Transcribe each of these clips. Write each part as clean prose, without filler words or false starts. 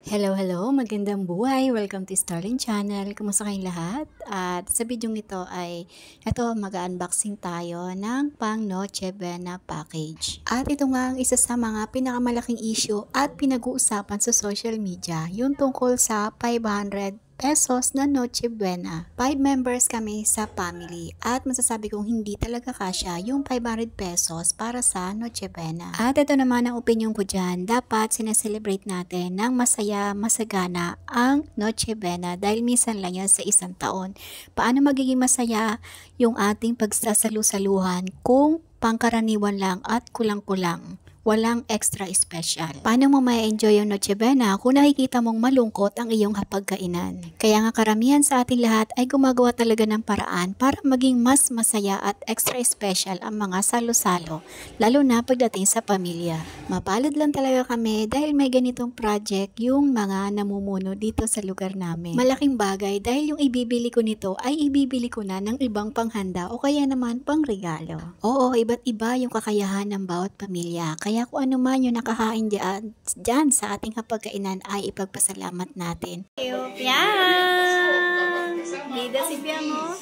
Hello, hello! Magandang buhay! Welcome to Starling Channel. Kumusta kayong lahat? At sa video ito ay, mag-unboxing tayo ng pang Noche Buena package. At ito nga ang isa sa mga pinakamalaking issue at pinag-uusapan sa social media, yung tungkol sa 500 pesos na Noche Buena. 5 members kami sa family at masasabi kong hindi talaga kasya yung 500 pesos para sa Noche Buena. At ito naman ang opinion ko dyan, dapat sineselebrate natin ng masaya, masagana ang Noche Buena dahil minsan lang yan sa isang taon. Paano magiging masaya yung ating pagsasalu-saluhan kung pangkaraniwan lang at kulang-kulang? Walang extra special. Paano mo ma-enjoy yung Noche Buena kung nakikita mong malungkot ang iyong hapagkainan? Kaya nga karamihan sa ating lahat ay gumagawa talaga ng paraan para maging mas masaya at extra special ang mga salo-salo, lalo na pagdating sa pamilya. Mapalad lang talaga kami dahil may ganitong project yung mga namumuno dito sa lugar namin. Malaking bagay dahil yung ibibili ko nito ay ibibili ko na ng ibang panghanda o kaya naman pang regalo. Oo, iba't iba yung kakayahan ng bawat pamilya. Kaya kung ano man yung nakahain dyan sa ating hapagkainan ay ipagpasalamat natin. Piang! Lida si Piang mo?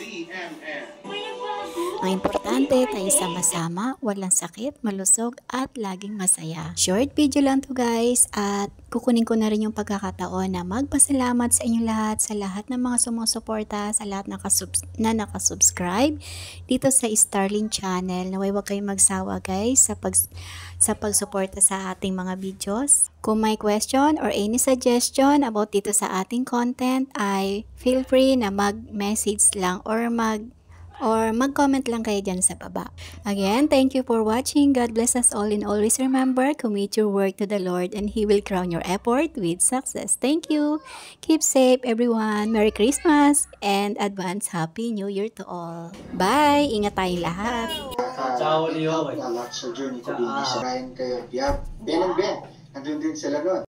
Ang importante tayo sama-sama, walang sakit, malusog at laging masaya. Short video lang to guys at kukunin ko na rin yung pagkakataon na magpasalamat sa inyong lahat, sa lahat ng mga sumusuporta, sa lahat na nakasubscribe dito sa Starling Channel. Naway wag kayong magsawa guys sa pagsuporta sa ating mga videos. Kung may question or any suggestion about dito sa ating content ay feel free na mag-message lang or mag-comment lang kayo dyan sa baba. Again, thank you for watching. God bless us all and always remember, commit your work to the Lord and He will crown your effort with success. Thank you. Keep safe everyone. Merry Christmas and advance Happy New Year to all. Bye! Ingat tayong lahat. Ciao, Leo. Sa journey ko din sa Ryan kayo. Ben and Ben, nandun din sila nun.